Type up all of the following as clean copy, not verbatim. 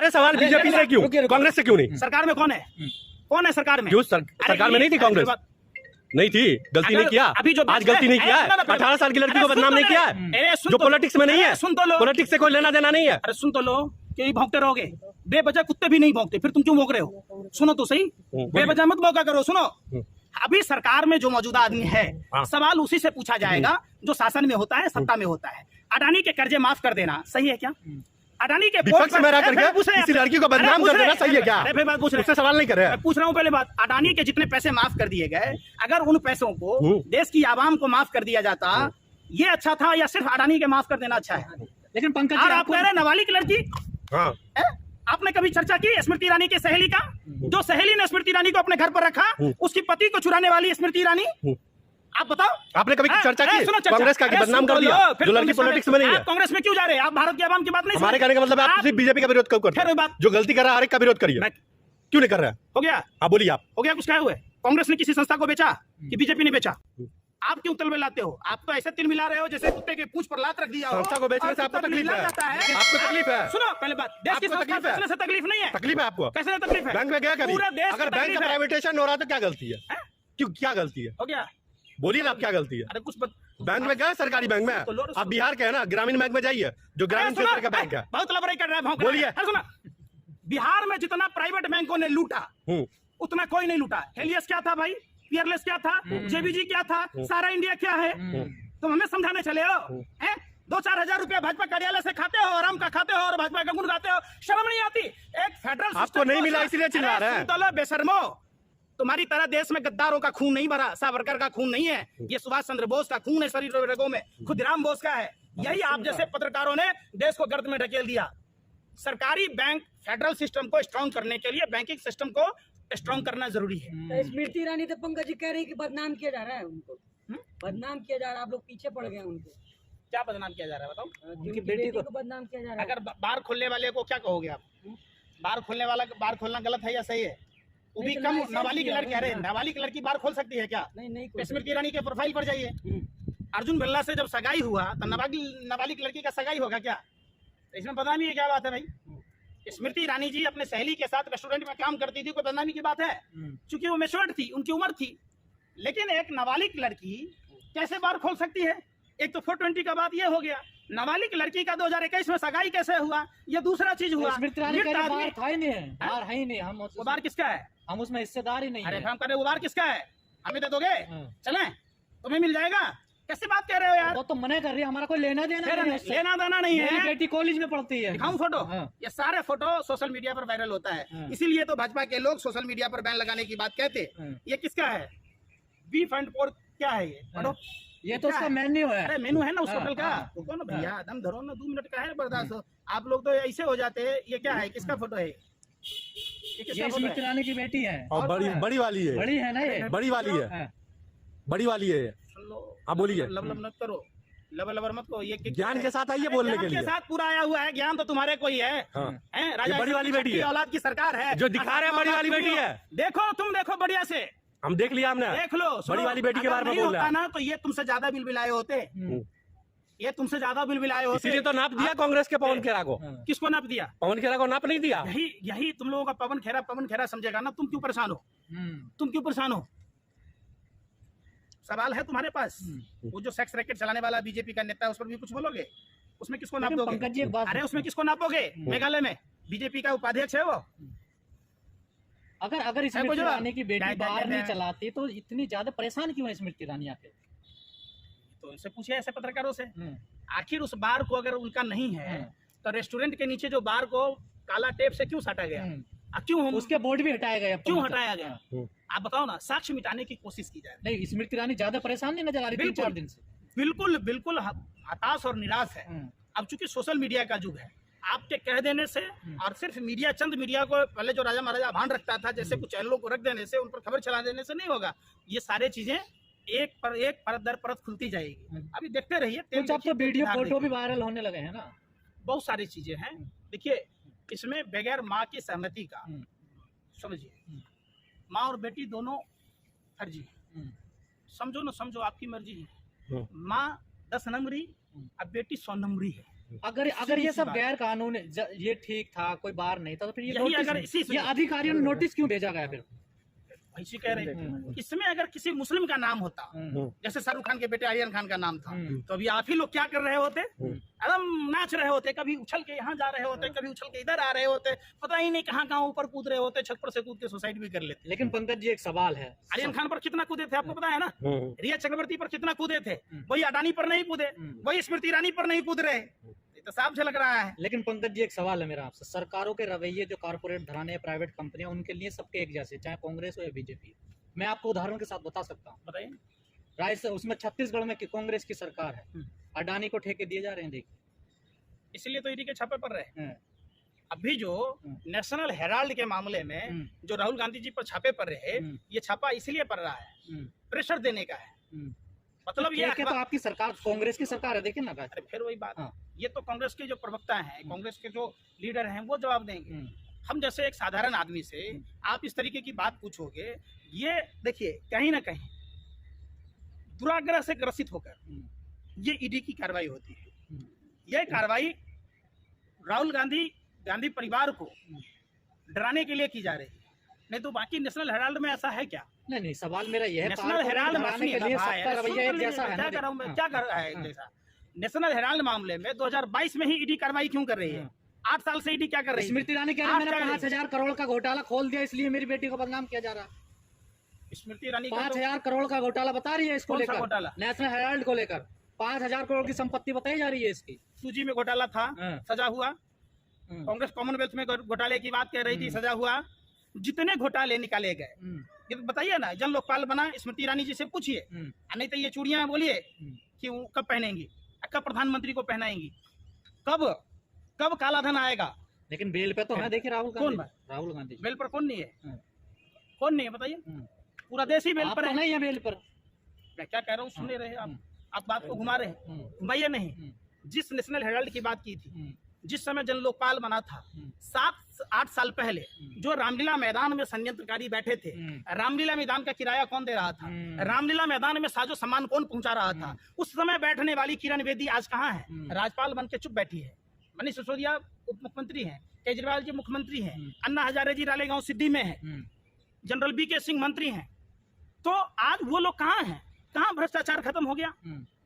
सारे सवाल बीजेपी से क्यों, कांग्रेस से क्यों नहीं? सरकार में कौन है? कौन है सरकार में? क्यों सरकार में नहीं थी कांग्रेस? नहीं थी, गलती नहीं किया, अभी जो आज गलती नहीं किया है। 18 साल की लड़की को बदनाम नहीं किया है, जो पॉलिटिक्स में नहीं है। सुन तो लो, पॉलिटिक्स से कोई लेना देना नहीं है। अरे सुन तो लो, कि भौंकते रहोगे, बेवजह कुत्ते भी नहीं भौंकते, फिर तुम क्यों भौंक रहे हो? सुनो तो सही, बेवजह मत भौंका करो। सुनो, अभी सरकार में जो मौजूदा आदमी है, सवाल उसी से पूछा जाएगा जो शासन में होता है, सत्ता में होता है। अडानी के कर्जे माफ कर देना सही है क्या? अडानी के विपक्ष में रह करके किसी लड़की को बदनाम कर देना सही है क्या? अरे बात पूछ रहे, उससे सवाल नहीं कर रहे। मैं पूछ रहा हूँ पहले बात, अडानी के जितने पैसे माफ कर दिए गए, अगर उन पैसों को देश की आवाम को माफ कर दिया जाता, ये अच्छा था या सिर्फ अडानी के माफ कर देना अच्छा है? लेकिन पंकज जी, आप कह रहे हैं नाबालिग लड़की, आपने कभी चर्चा की स्मृति ईरानी की सहेली का? जो सहेली ने स्मृति ईरानी को अपने घर पर रखा, उसकी पति को चुराने वाली स्मृति ईरानी, आप बताओ, आपने कभी चर्चा की कांग्रेस का बदनाम कर दिया जो लड़की पॉलिटिक्स में नहीं है? कांग्रेस में क्यों जा रहे हैं आप? भारत की आवाम की बात नहीं, हमारे कहने का मतलब आप सिर्फ बीजेपी का विरोध क्यों करते हैं? जो गलती कर रहा है हर एक का विरोध करिए, क्यों नहीं कर रहा है? हो गया, आप बोलिए, आप हो गया कुछ क्या हुआ? कांग्रेस ने किसी संस्था को बेचा कि बीजेपी ने बेचा? आप क्यों तिल मिलाते हो? आप तो ऐसे तिल मिला रहे हो जैसे कुत्ते के पूंछ पर लात रख दिया हो। संस्था को बेचने से आपको तकलीफ है? आपको तकलीफ है? सुनो पहले बात, देश की तकलीफ है, तकलीफ नहीं है। तकलीफ है आपको? कैसे तकलीफ है? बैंक में गया कभी? पूरे देश अगर बैंक का प्राइवेटाइजेशन हो रहा है तो क्या गलती है? क्यों, क्या गलती है? हो गया, बोलिए ना, आप क्या गलती है? अरे कुछ बैंक में गया, सरकारी बैंक में आप बिहार के है ना, ग्रामीण बैंक में जाइए, जो ग्रामीण क्षेत्र का बैंक है। बहुत लबराई कर रहा है, बोलिए। सुना, बिहार में जितना प्राइवेट बैंकों ने लूटा उतना कोई नहीं लूटा। हेलियस क्या था भाई? पियरलेस क्या था? जेबीजी क्या था? सारा इंडिया क्या है? तुम हमें समझाने चले हो? 2-4 हजार रुपया भाजपा कार्यालय से खाते हो, आराम का खाते हो और भाजपा का गुण गाते हो, शर्म नहीं आती? एक फेडरल आपको नहीं मिला इसलिए चिल्ला रहे हैं। बेशर्मो, तुम्हारी तरह देश में गद्दारों का खून नहीं भरा, सावरकर का खून नहीं है, ये सुभाष चंद्र बोस का खून है शरीर रगों में, खुदराम बोस का है। यही आप जैसे पत्रकारों ने देश को गर्द में ढकेल दिया। सरकारी बैंक फेडरल सिस्टम को स्ट्रॉन्ग करने के लिए बैंकिंग सिस्टम को स्ट्रॉन्ग करना जरूरी है। स्मृति ईरानी तो पंकज जी कह रही है कि बदनाम किया जा रहा है उनको, बदनाम किया जा रहा है, आप लोग पीछे पड़ गए उनको। क्या बदनाम किया जा रहा है बताओ? उनकी बेटी को बदनाम किया जा रहा है। अगर बार खोलने वाले को क्या कहोगे आप? बार खोलने वाला, बार खोलना गलत है या सही है? वो भी कम नाबालिग लड़की, अरे नाबालिग लड़की बार खोल सकती है क्या? नहीं। स्मृति ईरानी के प्रोफाइल पर जाइए, अर्जुन बिरला से जब सगाई हुआ तो नाबालिग लड़की का सगाई होगा क्या? इसमें बदनामी है? क्या बात है भाई? स्मृति ईरानी जी अपने सहेली के साथ रेस्टोरेंट में काम करती थी, कोई बदनामी की बात है? क्योंकि वो मैच्योर्ड थी, उनकी उम्र थी। लेकिन एक नाबालिग लड़की कैसे बार खोल सकती है? एक तो 420 का बात ये हो गया, नाबालिग लड़की का 2021 में सगाई कैसे हुआ, ये दूसरा चीज हुआ। स्मृति ईरानी का बार था ही नहीं है, बार है ही नहीं, हम वो बार किसका है? हम उसमें हिस्सेदार ही नहीं। अरे हम कह रहे वो बार किसका है? हमें दे दोगे? चले, तुम्हें मिल जाएगा। कैसे बात कह रहे हो यार? वो तो मना कर रही है, हमारा कोई लेना देना नहीं है। बेटी कॉलेज में पढ़ती है। दिखाऊं फोटो? ये सारे फोटो सोशल मीडिया पर वायरल होता है, इसीलिए तो भाजपा के लोग सोशल मीडिया पर बैन लगाने की बात कहते। ये किसका है? बीफ एंड पोर्क क्या है ये? पढ़ो, ये तो उसका मेन्यू है। अरे मेनू है ना उस होटल का। रुको ना भैया, दम धरो ना, 2 मिनट का है बर्दाश्त हो। आप लोग तो ऐसे हो जाते हैं। ये क्या है? किसका फोटो है? ये स्मृति ईरानी की बेटी है और बड़ी वाली है, बड़ी है ना, ये बड़ी वाली है, बड़ी वाली है। आप बोलिए, लब मत करो, लबर मत करो। ये ज्ञान के साथ आइए बोलने के लिए। साथ पूरा आया हुआ है ज्ञान तो तुम्हारे कोई है। राजा बड़ी वाली बेटी है, औलाद की सरकार है जो दिखा रहे हैं बड़ी वाली बेटी है। देखो, तुम देखो बढ़िया से, हम देख लिया हमने, देख लो। बड़ी वाली बेटी के बारे में बोल रहा है ना, तो ये तुमसे ज्यादा बिल बिलाए होते, ये तुमसे ज्यादा बिल बिलाए होते। इसीलिए तो नाप दिया कांग्रेस के पवन खेरा को। किसको नाप दिया? पवन खेरा को नाप नहीं दिया। यही तुम लोगों का पवन खेरा समझेगा ना। तुम क्यों परेशान हो? तुम क्यों परेशान हो? सवाल है तुम्हारे पास। वो जो सेक्स रैकेट चलाने वाला बीजेपी का नेता है, उस पर भी कुछ बोलोगे? उसमें किसको नाप दोगे? अरे उसमें किसको नापोगे? मेघालय में बीजेपी का उपाध्यक्ष है वो। अगर स्मृति ईरानी की बेटी बाहर नहीं चलाती तो इतनी ज्यादा परेशान क्यों है स्मृति ईरानी आके? तो इनसे पूछे ऐसे पत्रकारों से, आखिर उस बार को अगर उनका नहीं है तो रेस्टोरेंट के नीचे जो बार को काला टेप से क्यों साटा गया? क्यों उसके बोर्ड भी हटाया गया? क्यों हटाया गया? आप बताओ ना, साक्ष्य मिटाने की कोशिश की जाए। नहीं, स्मृति ईरानी ज्यादा परेशान नहीं नजर आ रही 3-4 दिन से? बिल्कुल हताश और निराश है। अब चूंकि सोशल मीडिया का युग है, आपके कह देने से और सिर्फ मीडिया, चंद मीडिया को पहले जो राजा महाराजा भान रखता था, जैसे कुछ चैनलों को रख देने से, उन पर खबर चला देने से नहीं होगा। ये सारे चीजें एक परत दर परत खुलती जाएगी। अभी देखते रहिए। कुछ अब तो वीडियो फोटो भी वायरल होने लगे हैं ना, बहुत सारी चीजें हैं। देखिए, इसमें बगैर माँ की सहमति का, समझिए, माँ और बेटी दोनों फर्जी है। समझो ना समझो, आपकी मर्जी है। माँ 10 नंबरी, अब बेटी 100 नंबरी है। अगर ये सब गैर कानूनी ये ठीक था, कोई बार नहीं था, तो फिर ये यही नोटिस अगर इसी ये अधिकारियों ने नोटिस क्यों भेजा गया फिर? ऐसी कह रहे हैं इसमें अगर किसी मुस्लिम का नाम होता, जैसे शाहरुख खान के बेटे आर्यन खान का नाम था, तो अभी आप ही लोग क्या कर रहे होते? एकदम नाच रहे होते, कभी उछल के यहाँ जा रहे होते, कभी उछल के इधर आ रहे होते, पता ही नहीं कहाँ कहाँ ऊपर कूद रहे होते, छत पर से कूद के सुसाइड भी कर लेते। लेकिन पंकज जी एक सवाल है, आर्यन खान पर कितना कूदे थे आपको पता है ना? रिया चक्रवर्ती पर कितना कूदे थे, वही अडानी पर नहीं कूदे, वही स्मृति ईरानी पर नहीं कूद रहे, तो साफ झलक रहा है। लेकिन पंकज जी एक सवाल है मेरा आपसे, सरकारों के रवैये जो कारपोरेट घराने, प्राइवेट कंपनियां, उनके लिए सबके एक जैसे, चाहे कांग्रेस हो या बीजेपी। मैं आपको उदाहरण के साथ बता सकता हूँ, बताइए। राय से उसमें छत्तीसगढ़ में कांग्रेस की सरकार है, अडानी को ठेके दिए जा रहे हैं, देखिए। इसलिए तो ईडी के छापे पड़ रहे हैं। अभी जो नेशनल हेराल्ड के मामले में जो राहुल गांधी जी पर छापे पड़ रहे हैं, ये छापा इसलिए पड़ रहा है, प्रेशर देने का है। मतलब ये तो आपकी सरकार कांग्रेस की सरकार है, देखिए ना। अरे फिर वही बात, ये तो कांग्रेस के जो प्रवक्ता हैं, कांग्रेस के जो लीडर हैं, वो जवाब देंगे। हम जैसे एक साधारण आदमी से आप इस तरीके की बात पूछोगे, ये देखिए कहीं ना कहीं दुराग्रह से ग्रसित होकर ये ईडी की कार्रवाई होती है। यह कार्रवाई राहुल गांधी परिवार को डराने के लिए की जा रही है, नहीं तो बाकी नेशनल हेराल्ड में ऐसा है क्या? नहीं, सवाल मेरा यह है, नेशनल हेराल्ड के लिए सबका रवैया एक जैसा है ना। क्या कर रहा है जैसा? नेशनल हेराल्ड मामले में 2022 में ही ईडी कार्रवाई क्यों कर रही है? 8 साल से ईडी क्या कर रही है? स्मृति ईरानी कह रही है मैंने 5,000 करोड़ का घोटाला खोल दिया, इसलिए मेरी बेटी को बदनाम किया जा रहा है। स्मृति ईरानी 5,000 करोड़ का घोटाला बता रही है इसको कौन सा लेकर, घोटाला? नेशनल हेराल्ड को लेकर 5,000 करोड़ की संपत्ति बताई जा रही है इसकी। सूजी में घोटाला था, सजा हुआ। कांग्रेस कॉमनवेल्थ में घोटाले की बात कह रही थी, सजा हुआ। जितने घोटाले निकाले गए, ये बताइए ना, जन लोकपाल बना, स्मृति ईरानी जी से पूछिए। नहीं तो ये चूड़ियां बोलिए कि वो कब पहनेंगी, कब प्रधानमंत्री को पहनाएंगी, कब काला धन आएगा? लेकिन बेल पे तो है, देखिए राहुल गांधी बेल पर कौन नहीं है? कौन नहीं है बताइए? पूरा देश ही बेल पर है। नहीं है बेल पर। मैं क्या कह रहा हूँ, सुन नहीं रहे आप बात को घुमा रहे हैं। घुमाइए नहीं। जिस नेशनल हेराल्ड की बात की थी, जिस समय जन लोकपाल बना था 7-8 साल पहले, जो रामलीला मैदान में संयंत्रकारी बैठे थे, रामलीला मैदान का किराया कौन दे रहा था? रामलीला मैदान में साजो सामान कौन पहुंचा रहा था? उस समय बैठने वाली किरण बेदी आज कहाँ है? राज्यपाल बन के चुप बैठी है। मनीष सिसोदिया उप मुख्यमंत्री हैं, केजरीवाल जी मुख्यमंत्री हैं, अन्ना हजारे जी रालेगांव सिद्धि में है, जनरल बीके सिंह मंत्री हैं। तो आज वो लोग कहाँ हैं? कहाँ भ्रष्टाचार खत्म हो गया?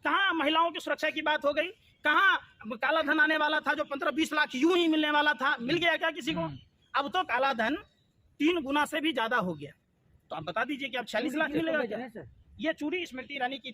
कहाँ महिलाओं की सुरक्षा की बात हो गई? कहाँ काला धन आने वाला था जो 15-20 लाख यूं ही मिलने वाला था, मिल गया क्या किसी को? अब तो काला धन 3 गुना से भी ज्यादा हो गया। तो आप बता दीजिए कि अब 46 लाख मिलेगा क्या? ये चूड़ी स्मृति ईरानी की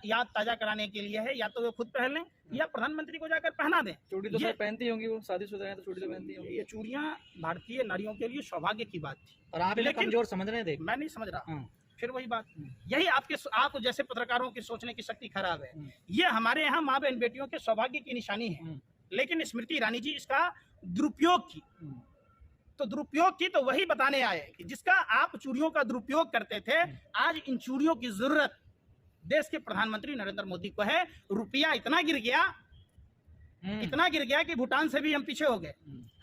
याद ताजा कराने के लिए है, या तो वो खुद पहन लें या प्रधानमंत्री को जाकर पहना दें। चूड़ी तो सर पहनती होंगी, वो शादीशुदा है तो चूड़ी तो पहनती होंगी। ये चूड़ियां भारतीय नारियों के लिए सौभाग्य की बात थी, और आप इन्हें कमजोर समझ रहे हैं। मैं नहीं समझ रहा। फिर वही बात, यही आप जैसे पत्रकारों की सोचने की शक्ति खराब है। ये हमारे यहाँ माँ बहन बेटियों के सौभाग्य की निशानी है, लेकिन स्मृति ईरानी जी इसका दुरुपयोग की। तो दुरुपयोग की तो वही बताने आए कि जिसका आप चूड़ियों का दुरुपयोग करते थे, आज इन चूड़ियों की जरूरत देश के प्रधानमंत्री नरेंद्र मोदी को है। रुपया इतना गिर गया कि भूटान से भी हम पीछे हो गए।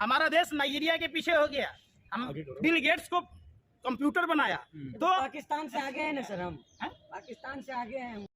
हमारा देश नाइजीरिया के पीछे हो गया। हम बिल गेट्स को कंप्यूटर बनाया, तो पाकिस्तान से आगे हैं ना सर, हम पाकिस्तान से आगे हैं।